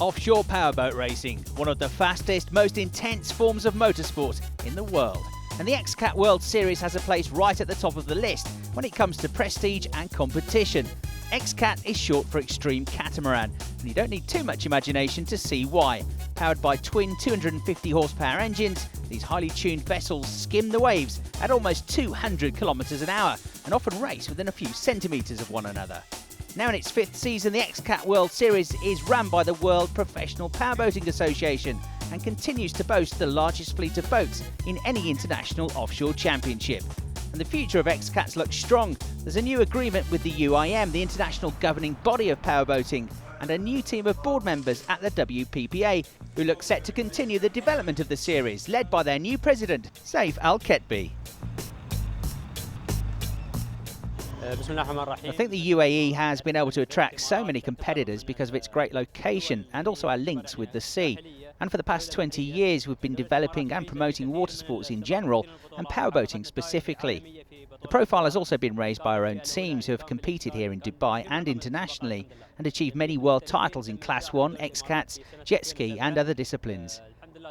Offshore powerboat racing, one of the fastest, most intense forms of motorsport in the world. And the X-Cat World Series has a place right at the top of the list when it comes to prestige and competition. X-Cat is short for Extreme Catamaran, and you don't need too much imagination to see why. Powered by twin 250 horsepower engines, these highly tuned vessels skim the waves at almost 200 kilometers an hour and often race within a few centimeters of one another. Now in its 5th season, the X-Cat World Series is run by the World Professional Powerboat Association and continues to boast the largest fleet of boats in any international offshore championship. And the future of X-Cats looks strong. There's a new agreement with the UIM, the international governing body of powerboating, and a new team of board members at the WPPA who look set to continue the development of the series, led by their new president, Saif Al-Ketbi. I think the U.A.E. has been able to attract so many competitors because of its great location and also our links with the sea. And for the past 20 years we've been developing and promoting water sports in general and powerboating specifically. The profile has also been raised by our own teams who have competed here in Dubai and internationally and achieved many world titles in Class 1, X-Cats, jet ski and other disciplines.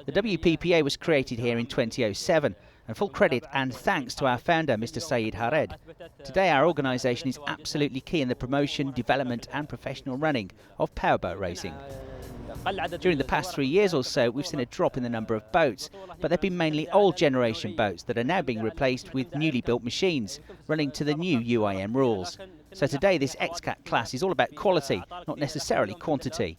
The WPPA was created here in 2007. And full credit and thanks to our founder, Mr. Saeed Hared. Today our organisation is absolutely key in the promotion, development and professional running of powerboat racing. During the past 3 years or so, we've seen a drop in the number of boats, but they've been mainly old generation boats that are now being replaced with newly built machines, running to the new UIM rules. So today this X-Cat class is all about quality, not necessarily quantity.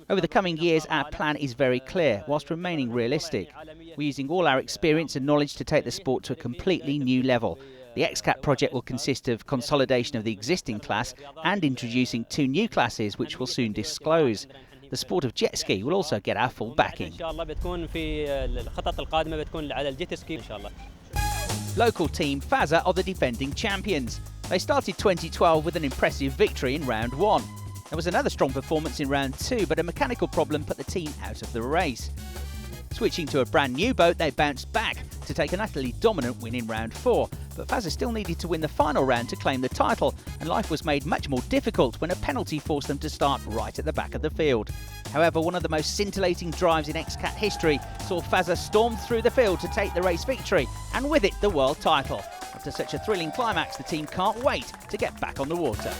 Over the coming years, our plan is very clear, whilst remaining realistic. We're using all our experience and knowledge to take the sport to a completely new level. The X-Cat project will consist of consolidation of the existing class and introducing 2 new classes, which we'll soon disclose. The sport of jet ski will also get our full backing. Local team Faza are the defending champions. They started 2012 with an impressive victory in round 1. There was another strong performance in round 2, but a mechanical problem put the team out of the race. Switching to a brand new boat, they bounced back to take an utterly dominant win in round 4. But Faza still needed to win the final round to claim the title, and life was made much more difficult when a penalty forced them to start right at the back of the field. However, one of the most scintillating drives in X-Cat history saw Faza storm through the field to take the race victory, and with it the world title. After such a thrilling climax, the team can't wait to get back on the water.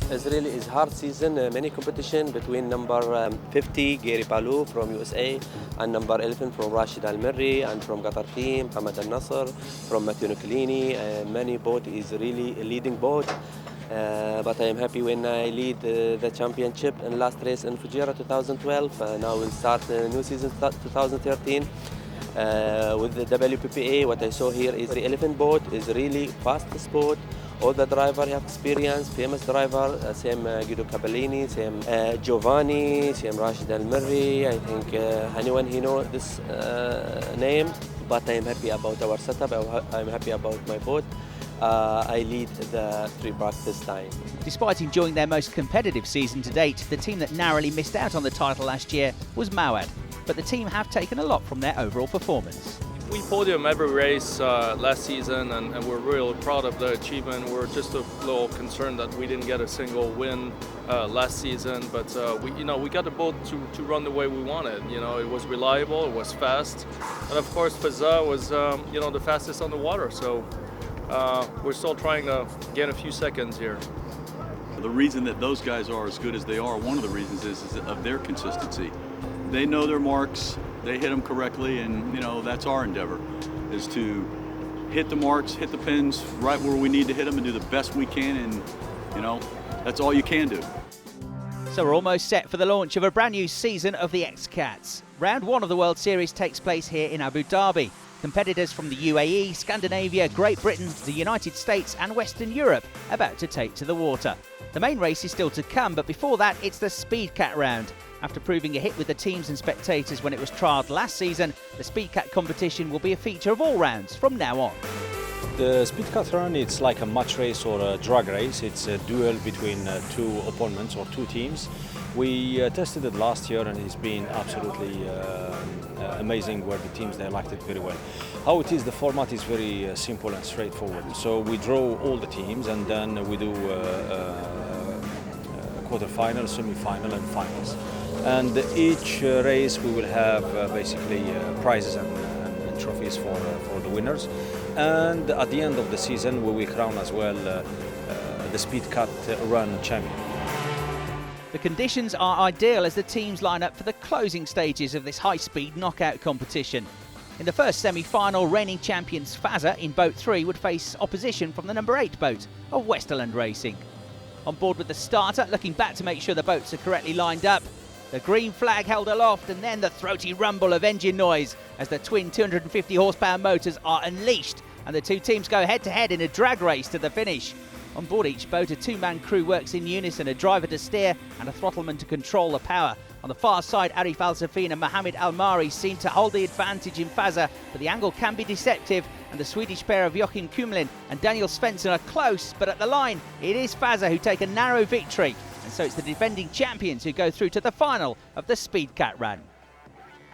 It's hard season, many competition between number 50 Gary Palou from USA and number 11 from Rashid Al Mirri and from Qatar team Hamad Al Nasser from Matthew Nuclini. Many boat is really a leading boat, but I am happy when I lead the championship in last race in Fujairah 2012. Now we'll start the new season 2013. With the WPPA, what I saw here is the elephant boat is really fastest boat. All the driver have experience, famous driver, same Guido Cabellini, same Giovanni, same Rashid Al Mirri. I think anyone he know this name, but I am happy about our setup. I'm happy about my boat. I lead the 3 parks this time. Despite enjoying their most competitive season to date, the team that narrowly missed out on the title last year was Mawad. But the team have taken a lot from their overall performance. We podium every race last season, and we're really proud of the achievement. We're just a little concerned that we didn't get a single win last season, but we got the boat to run the way we wanted. It was reliable, it was fast, and of course Faza was the fastest on the water. So we're still trying to gain a few seconds here. The reason that those guys are as good as they are, one of the reasons is of their consistency. They know their marks, they hit them correctly, and that's our endeavor, is to hit the marks, hit the pins right where we need to hit them and do the best we can, and that's all you can do. So we're almost set for the launch of a brand new season of the X-Cats. Round 1 of the World Series takes place here in Abu Dhabi. Competitors from the U.A.E., Scandinavia, Great Britain, the United States and Western Europe about to take to the water. The main race is still to come, but before that it's the Speed Cat round. After proving a hit with the teams and spectators when it was trialled last season, the Speed Cat competition will be a feature of all rounds from now on. The Speed Cat run, it's like a match race or a drag race. It's a duel between 2 opponents or 2 teams. We tested it last year and it's been absolutely amazing where the teams, they liked it very well. How it is, the format is very simple and straightforward. So we draw all the teams and then we do quarterfinals, semi-final and finals. And each race we will have basically prizes and trophies for the winners. And at the end of the season we will crown as well the Speedcat Run champion. The conditions are ideal as the teams line up for the closing stages of this high-speed knockout competition. In the first semi-final, reigning champions Fazza in Boat 3 would face opposition from the number 8 boat of Westerland Racing. On board with the starter, looking back to make sure the boats are correctly lined up, the green flag held aloft and then the throaty rumble of engine noise as the twin 250 horsepower motors are unleashed and the two teams go head-to-head in a drag race to the finish. On board each boat, a two-man crew works in unison, a driver to steer and a throttleman to control the power. On the far side, Arif Al-Safin and Mohamed Al-Mari seem to hold the advantage in Fazza, but the angle can be deceptive, and the Swedish pair of Joachim Kumlin and Daniel Svensson are close, but at the line, it is Fazza who take a narrow victory, and so it's the defending champions who go through to the final of the Speedcat Run.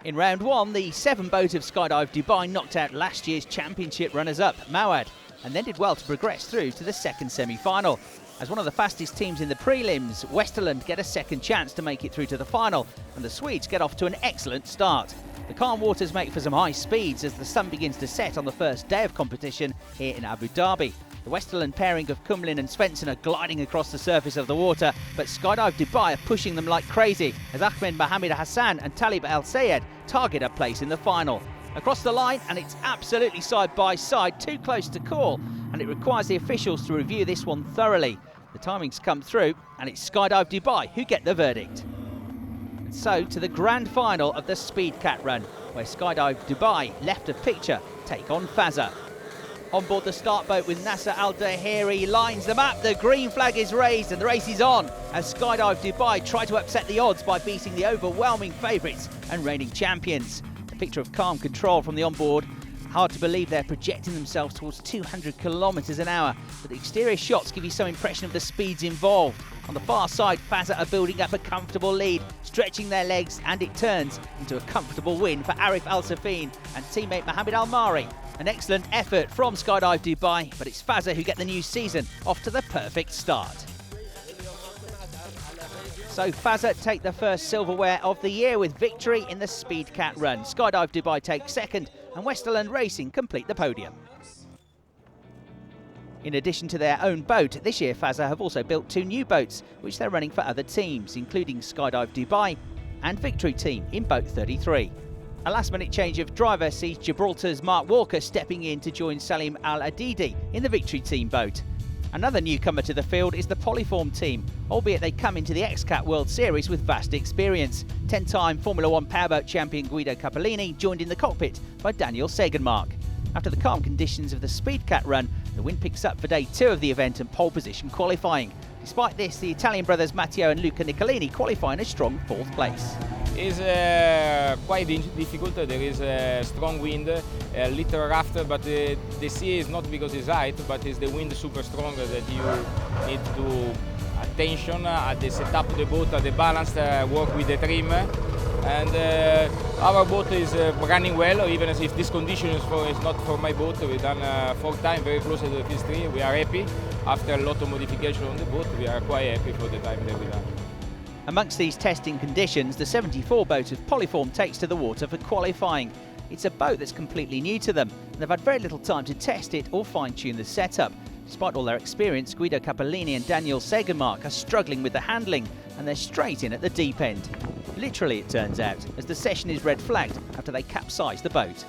In round 1, the 7 boat of Skydive Dubai knocked out last year's championship runners-up, Mawad, and then did well to progress through to the second semi-final. As one of the fastest teams in the prelims, Westerland get a second chance to make it through to the final, and the Swedes get off to an excellent start. The calm waters make for some high speeds as the sun begins to set on the first day of competition here in Abu Dhabi. The Westerland pairing of Kumlin and Svensson are gliding across the surface of the water, but Skydive Dubai are pushing them like crazy as Ahmed Mohamed Hassan and Talib Al Sayed target a place in the final. Across the line, and it's absolutely side by side, too close to call, and it requires the officials to review this one thoroughly. The timings come through, and it's Skydive Dubai who get the verdict. And so to the grand final of the Speedcat Run, where Skydive Dubai left of picture take on Fazza. On board the start boat with Nasser Al-Dahiri lines them up, the green flag is raised and the race is on as Skydive Dubai try to upset the odds by beating the overwhelming favourites and reigning champions. A picture of calm control from the onboard. Hard to believe they're projecting themselves towards 200 kilometres an hour, but the exterior shots give you some impression of the speeds involved. On the far side, Fazza are building up a comfortable lead, stretching their legs, and it turns into a comfortable win for Arif Al-Safin and teammate Mohamed Al-Mari. An excellent effort from Skydive Dubai, but it's Fazza who get the new season off to the perfect start. So Fazza take the first silverware of the year with victory in the Speedcat Run. Skydive Dubai take second and Westerland Racing complete the podium. In addition to their own boat, this year Fazza have also built 2 new boats which they're running for other teams, including Skydive Dubai and Victory Team in Boat 33. A last-minute change of driver sees Gibraltar's Mark Walker stepping in to join Salim Al-Adidi in the Victory Team boat. Another newcomer to the field is the Polyform team, albeit they come into the X-Cat World Series with vast experience. 10-time Formula 1 powerboat champion Guido Capellini joined in the cockpit by Daniel Segenmark. After the calm conditions of the Speedcat Run, the wind picks up for day 2 of the event and pole position qualifying. Despite this, the Italian brothers Matteo and Luca Nicolini qualify in a strong 4th place. It's quite difficult. There is a strong wind, a little rough, but the sea is not because it's height, but it's the wind super strong that you need to attention at the setup of the boat, at the balance, work with the trim. And our boat is running well, even as if this condition is not for my boat. We've done 4 times very close to the first 3. We are happy. After a lot of modification on the boat, we are quite happy for the time that we've done. Amongst these testing conditions, the 74 boat of Polyform takes to the water for qualifying. It's a boat that's completely new to them, and they've had very little time to test it or fine-tune the setup. Despite all their experience, Guido Capellini and Daniel Segenmark are struggling with the handling, and they're straight in at the deep end. Literally, it turns out, as the session is red flagged after they capsize the boat.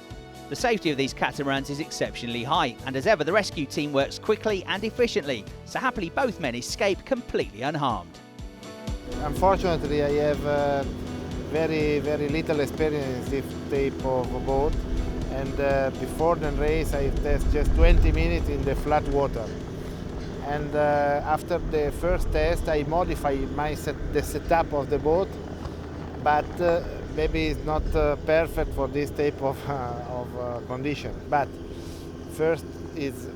The safety of these catamarans is exceptionally high, and as ever the rescue team works quickly and efficiently, so happily both men escape completely unharmed. Unfortunately, I have very little experience in this type of boat, and before the race I test just 20 minutes in the flat water. And after the first test I modify the setup of the boat, but maybe it's not perfect for this type of condition. But first is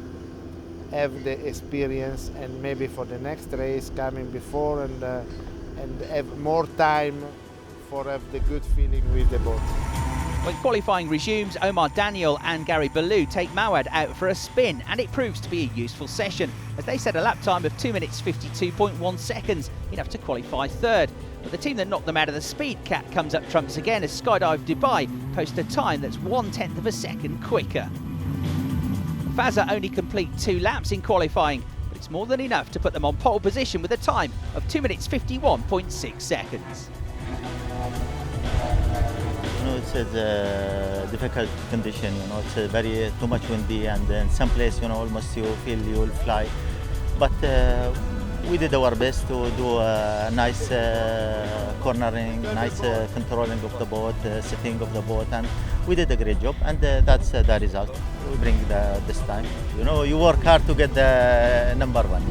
have the experience, and maybe for the next race coming before and have more time for have the good feeling with the boat. When qualifying resumes, Omar Daniel and Gary Ballou take Mawad out for a spin, and it proves to be a useful session. as they set a lap time of 2 minutes 52.1 seconds, enough to qualify third. But the team that knocked them out of the speed cat comes up trumps again as Skydive Dubai post a time that's 1/10 of a second quicker. Fazza only complete 2 laps in qualifying, but it's more than enough to put them on pole position with a time of 2 minutes 51.6 seconds. It's a difficult condition, it's a very too much windy, and in some place, almost you feel you will fly. But we did our best to do a nice cornering, nice controlling of the boat, setting of the boat, and we did a great job, and that's the result. We bring this time. You work hard to get the number one.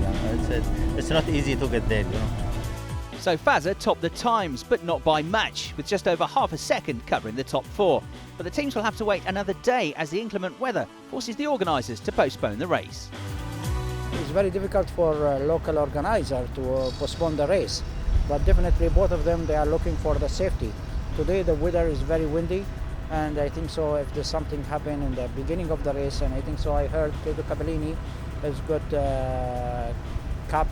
It's not easy to get there. So Fazza topped the times, but not by much, with just over half a second covering the top 4. But the teams will have to wait another day as the inclement weather forces the organisers to postpone the race. It's very difficult for a local organizer to postpone the race, but definitely both of them, they are looking for the safety. Today the weather is very windy, and I think so if there's something happen in the beginning of the race, and I think so I heard Pedro Capellini has got cap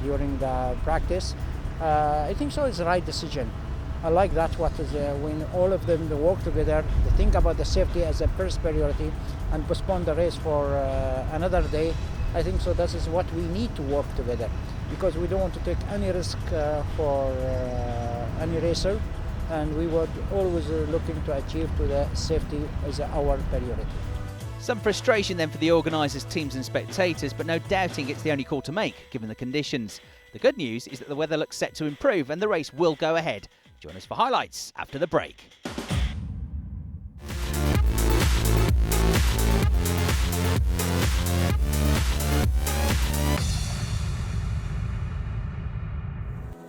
during the practice. I think so it's the right decision. I like that what is when all of them work together, they think about the safety as a first priority and postpone the race for another day. I think so that is what we need to work together, because we don't want to take any risk for any racer, and we were always looking to achieve to the safety as our priority. Some frustration then for the organisers, teams and spectators, but no doubting it's the only call to make given the conditions. The good news is that the weather looks set to improve and the race will go ahead. Join us for highlights after the break.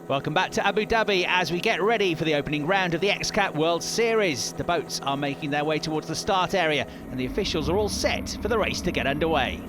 Welcome back to Abu Dhabi as we get ready for the opening round of the X-Cat World Series. The boats are making their way towards the start area and the officials are all set for the race to get underway.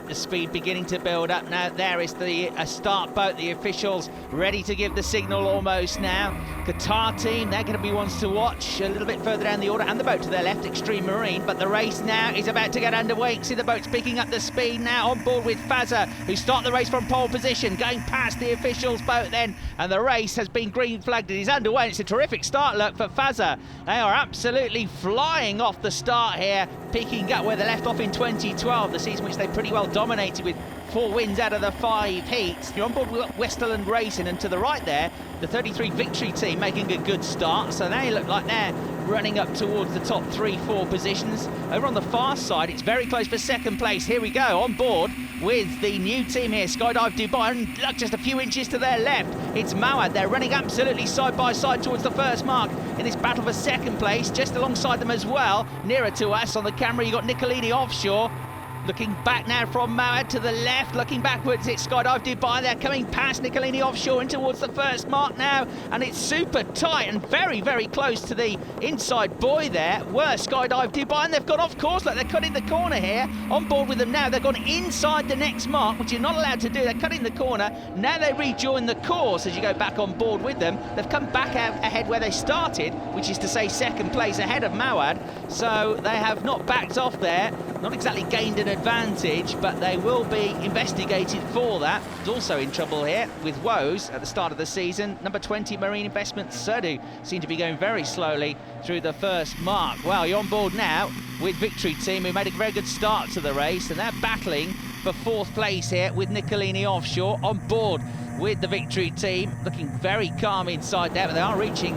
The speed beginning to build up now. There is the start boat, the officials ready to give the signal almost now. Qatar team, they're going to be ones to watch a little bit further down the order, and the boat to their left, Extreme Marine. But the race now is about to get underway. You can see the boats picking up the speed now on board with Fazza, who start the race from pole position, going past the officials' boat then, and the race has been green flagged. It is underway. It's a terrific start look for Fazza. They are absolutely flying off the start here, picking up where they left off in 2012, the season which they pretty well dominated with 4 wins out of the 5 heats. You're on board with Westerland Racing, and to the right there, the 33 Victory team making a good start. So they look like they're running up towards the top 3-4 positions. Over on the far side, it's very close for second place. Here we go, on board with the new team here, Skydive Dubai, and look, just a few inches to their left, it's Mawad. They're running absolutely side by side towards the first mark in this battle for second place. Just alongside them as well, nearer to us on the camera, you've got Nicolini offshore. Looking back now from Mawad to the left, looking backwards, it's Skydive Dubai. They're coming past Nicolini offshore and towards the first mark now, and it's super tight and very, very close to the inside buoy there were Skydive Dubai, and they've gone off course. Like, they're cutting the corner here. On board with them now, they've gone inside the next mark, which you're not allowed to do. They're cutting the corner. Now they rejoin the course as you go back on board with them. They've come back out ahead where they started, which is to say second place ahead of Mawad. So they have not backed off there, not exactly gained an advantage, but they will be investigated for that. It's also in trouble here with woes at the start of the season. Number 20 Marine Investments Surdu seem to be going very slowly through the first mark. Well, you're on board now with Victory team, who made a very good start to the race, and they're battling for 4th place here with Nicolini offshore. On board with the Victory team, looking very calm inside there, but they are reaching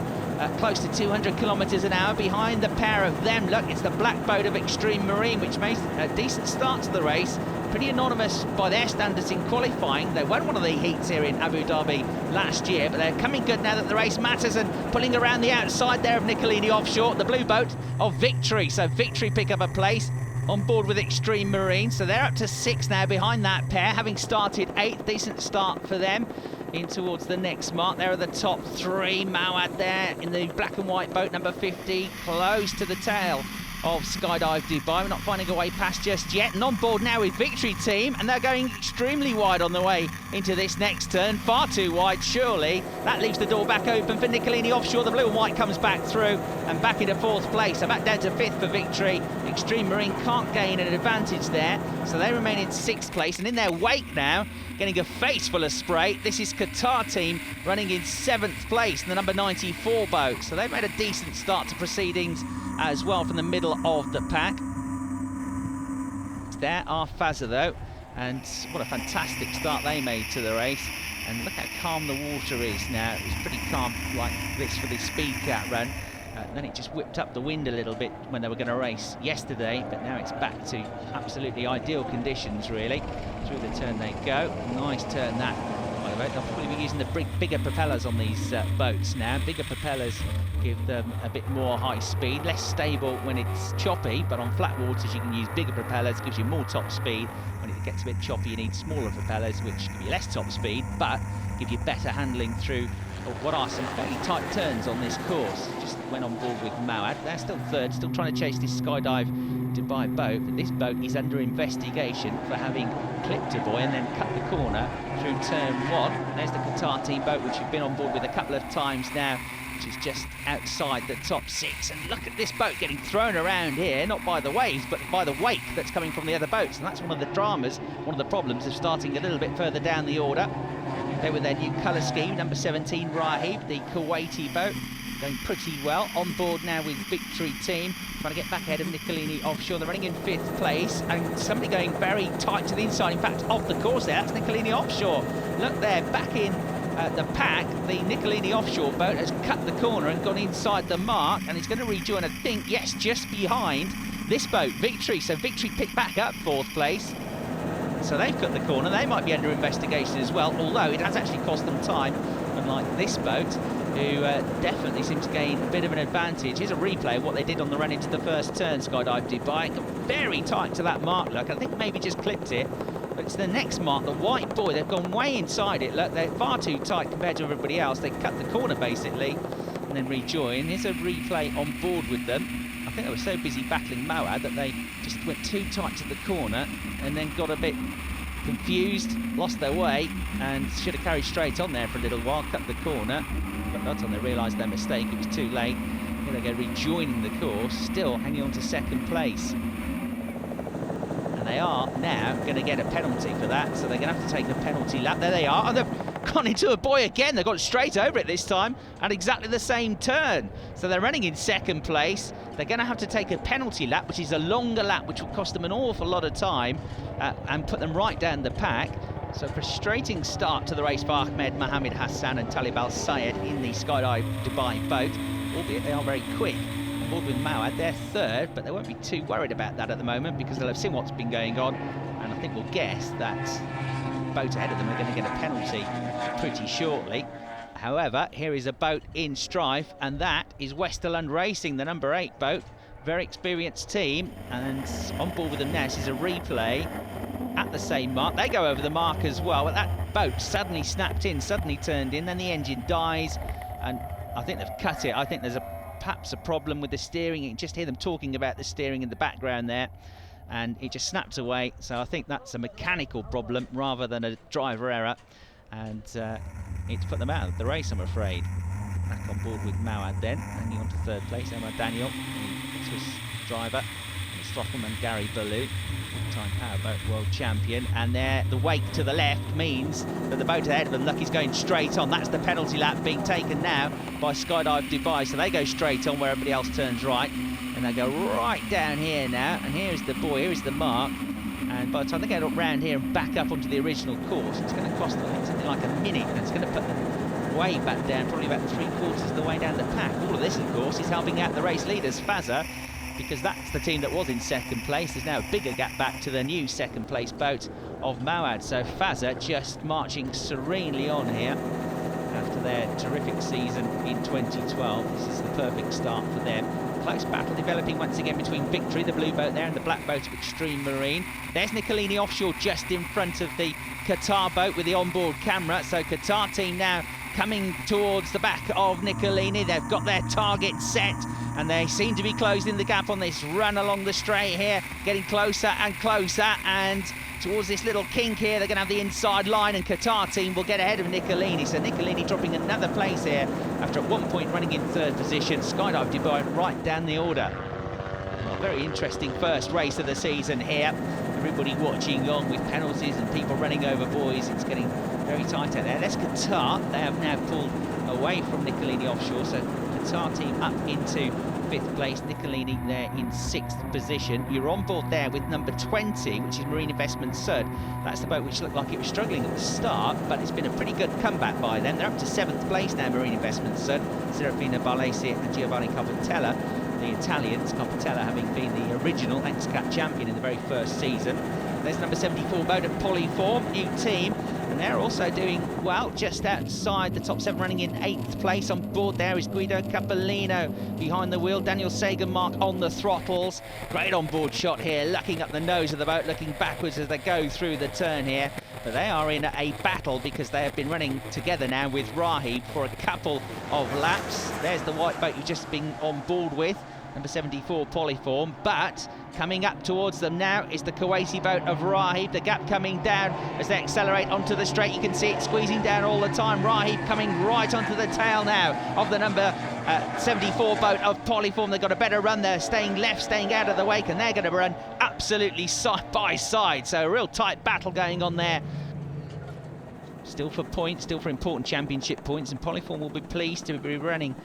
close to 200 kilometres an hour behind the pair of them. Look, it's the black boat of Extreme Marine, which made a decent start to the race. Pretty anonymous by their standards in qualifying. They won one of the heats here in Abu Dhabi last year, but they're coming good now that the race matters, and pulling around the outside there of Nicolini offshore, the blue boat of Victory. So Victory pick up a place on board with Extreme Marine. So they're up to 6 now behind that pair, having started 8th. Decent start for them in towards the next mark. There are the top 3. Mawad there in the black and white boat, number 50, close to the tail of Skydive Dubai. We're not finding a way past just yet. And on board now with Victory team, and they're going extremely wide on the way into this next turn. Far too wide, surely. That leaves the door back open for Nicolini offshore. The blue and white comes back through and back into 4th place. So back down to 5th for Victory Extreme Marine can't gain an advantage there, so they remain in 6th place, and in their wake now, getting a face full of spray, this is Qatar team running in 7th place in the number 94 boat. So they've made a decent start to proceedings as well from the middle of the pack. There are Fazza though, and what a fantastic start they made to the race. And look how calm the water is now. It was pretty calm like this for the XCAT run. Then it just whipped up the wind a little bit when they were going to race yesterday, but now it's back to absolutely ideal conditions really. Through the turn they go. Nice turn that, by the way. They'll probably be using the bigger propellers on these boats now. Bigger propellers give them a bit more high speed, less stable when it's choppy, but on flat waters you can use bigger propellers, gives you more top speed. When it gets a bit choppy you need smaller propellers, which give you less top speed, but give you better handling through what are some fairly tight turns on this course. Just went on board with Mawad. They're still third, still trying to chase this Skydive Dubai boat, but this boat is under investigation for having clipped a buoy and then cut the corner through turn 1. There's the Qatar team boat, which you've been on board with a couple of times now, which is just outside the top 6. And look at this boat getting thrown around here, not by the waves, but by the wake that's coming from the other boats. And that's one of the dramas, one of the problems of starting a little bit further down the order. They with their new colour scheme, number 17 Rahib, the Kuwaiti boat, going pretty well. On board now with Victory team, trying to get back ahead of Nicolini offshore. They're running in 5th place, and somebody going very tight to the inside. In fact, off the course there, that's Nicolini offshore. Look there, back in the pack, the Nicolini offshore boat has cut the corner and gone inside the mark, and it's going to rejoin, I think, yes, just behind this boat, Victory. So Victory picked back up 4th place. So they've cut the corner. They might be under investigation as well, although it has actually cost them time, unlike this boat, who definitely seems to gain a bit of an advantage. Here's a replay of what they did on the run into the first turn, Skydive Dubai. Got very tight to that mark, look. I think maybe just clipped it, but it's the next mark, the white buoy. They've gone way inside it, look. They're far too tight compared to everybody else. They cut the corner, basically, and then rejoin. Here's a replay on board with them. I think they were so busy battling Mawad that they just went too tight to the corner and then got a bit confused, lost their way, and should have carried straight on there for a little while, cut the corner, but that's when they realised their mistake. It was too late. Here they go, rejoining the course, still hanging on to 2nd place. And they are now going to get a penalty for that, so they're going to have to take a penalty lap. There they are. Oh, they've gone into a buoy again. They've got straight over it this time at exactly the same turn. So they're running in 2nd place. They're going to have to take a penalty lap, which is a longer lap, which will cost them an awful lot of time and put them right down the pack. So frustrating start to the race for Ahmed Mohammed Hassan and Talib Al Sayed in the Skydive Dubai boat, albeit they are very quick. On board with Mawad, they're 3rd, but they won't be too worried about that at the moment because they'll have seen what's been going on, and I think we'll guess that boat ahead of them are going to get a penalty pretty shortly. However, here is a boat in strife, and that is Westerland Racing, the number 8 boat. Very experienced team, and on board with them now. This is a replay at the same mark. They go over the mark as well, but that boat suddenly snapped in, suddenly turned in, then the engine dies, and I think they've cut it. I think there's perhaps a problem with the steering. You can just hear them talking about the steering in the background there, and it just snapped away. So I think that's a mechanical problem rather than a driver error, and it's put them out of the race, I'm afraid. Back on board with Mawad then, hanging on to 3rd place, Emma Daniel, the Swiss driver, Stroffelman Gary Ballou, time powerboat world champion, and there the wake to the left means that the boat ahead of them, Lucky's going straight on. That's the penalty lap being taken now by Skydive Dubai, so they go straight on where everybody else turns right, and they go right down here now, and here's the buoy, here's the mark, and by the time they get up round here and back up onto the original course, it's going to cost them something like a minute, and it's going to put them way back down, probably about 3/4 of the way down the pack. All of this, of course, is helping out the race leaders, Fazza, because that's the team that was in 2nd place. There's now a bigger gap back to the new 2nd place boat of Mawad. So Fazza just marching serenely on here after their terrific season in 2012. This is the perfect start for them. Close battle developing once again between Victory, the blue boat there, and the black boat of Extreme Marine. There's Nicolini offshore just in front of the Qatar boat with the onboard camera. So Qatar team now coming towards the back of Nicolini. They've got their target set, and they seem to be closing the gap on this run along the straight here, getting closer and closer, and towards this little kink here, they're going to have the inside line, and Qatar team will get ahead of Nicolini. So Nicolini dropping another place here after at one point running in 3rd position. Skydive Dubai right down the order. Well, very interesting first race of the season here. Everybody watching on with penalties and people running over buoys. It's getting very tight out there. There's Qatar. They have now pulled away from Nicolini Offshore, so Qatar team up into 5th place, Nicolini there in 6th position. You're on board there with number 20, which is Marine Investment Sud. That's the boat which looked like it was struggling at the start, but it's been a pretty good comeback by them. They're up to 7th place now, Marine Investment Sud. Serafina Barlesi and Giovanni Carpentella, the Italians, Carpentella having been the original XCAT champion in the very first season. There's number 74 boat at Polyform, new team. And they're also doing well, just outside the top 7, running in 8th place. On board there is Guido Cappellino behind the wheel, Daniel Sagermark on the throttles. Great on-board shot here, looking up the nose of the boat, looking backwards as they go through the turn here. But they are in a battle because they have been running together now with Rahib for a couple of laps. There's the white boat you've just been on board with, number 74 Polyform, but coming up towards them now is the Kuwaiti boat of Rahib. The gap coming down as they accelerate onto the straight. You can see it squeezing down all the time. Rahib coming right onto the tail now of the number 74 boat of Polyform. They've got a better run there, staying left, staying out of the wake, and they're going to run absolutely side by side. So a real tight battle going on there. Still for points, still for important championship points, and Polyform will be pleased to be running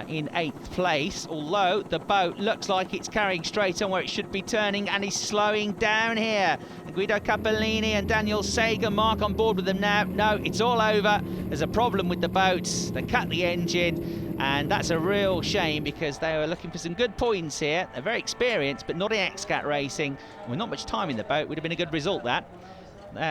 in 8th place, although the boat looks like it's carrying straight on where it should be turning and is slowing down here. Guido Cappellini and Daniel Sagermark on board with them now. No, it's all over. There's a problem with the boats. They cut the engine, and that's a real shame because they were looking for some good points here. They're very experienced, but not in XCAT racing. With not much time in the boat, would have been a good result, that.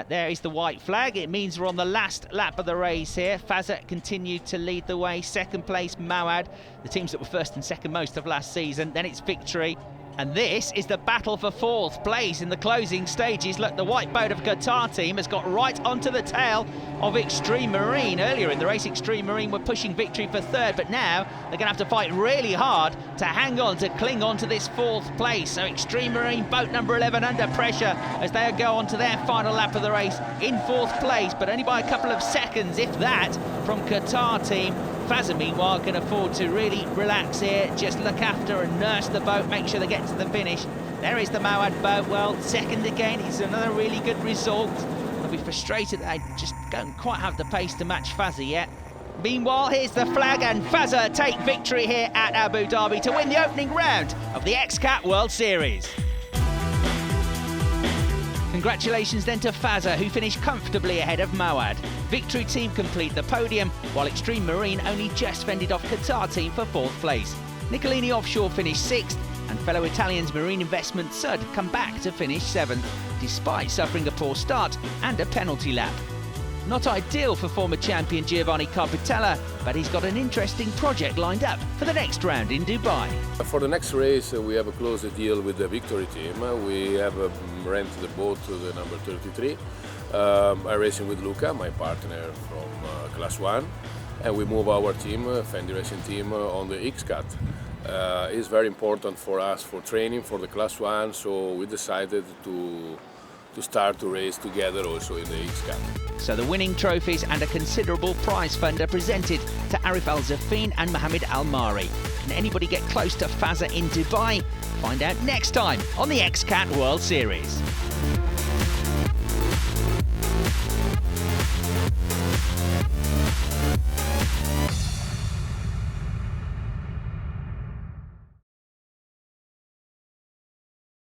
There is the white flag. It means we're on the last lap of the race here. Fazza continued to lead the way. 2nd place, Mawad, the teams that were 1st and 2nd most of last season. Then it's Victory. And this is the battle for 4th place in the closing stages. Look, the white boat of Qatar team has got right onto the tail of Extreme Marine. Earlier in the race, Extreme Marine were pushing Victory for 3rd, but now they're going to have to fight really hard to hang on, to cling on to this 4th place. So Extreme Marine, boat number 11, under pressure as they go on to their final lap of the race in 4th place, but only by a couple of seconds, if that, from Qatar team. Fazza, meanwhile, can afford to really relax here, just look after and nurse the boat, make sure they get to the finish. There is the Mawad boat. Well, 2nd again. It's another really good result. They'll be frustrated they just don't quite have the pace to match Fazza yet. Meanwhile, here's the flag, and Fazza take victory here at Abu Dhabi to win the opening round of the XCAT World Series. Congratulations then to Fazza, who finished comfortably ahead of Mawad. Victory team complete the podium, while Extreme Marine only just fended off Qatar team for 4th place. Nicolini Offshore finished 6th, and fellow Italians Marine Investment Sud come back to finish 7th, despite suffering a poor start and a penalty lap. Not ideal for former champion Giovanni Carpentella, but he's got an interesting project lined up for the next round in Dubai. For the next race, we have a close deal with the Victory team. We have rented the boat to the number 33. I'm racing with Luca, my partner from Class 1, and we move our team, Fendi Racing team, on the X-Cat. It's very important for us for training for the Class 1, so we decided to start to race together also in the X-Cat. So the winning trophies and a considerable prize fund are presented to Arif Al-Zafin and Mohammed Al-Mari. Can anybody get close to Fazza in Dubai? Find out next time on the XCAT World Series.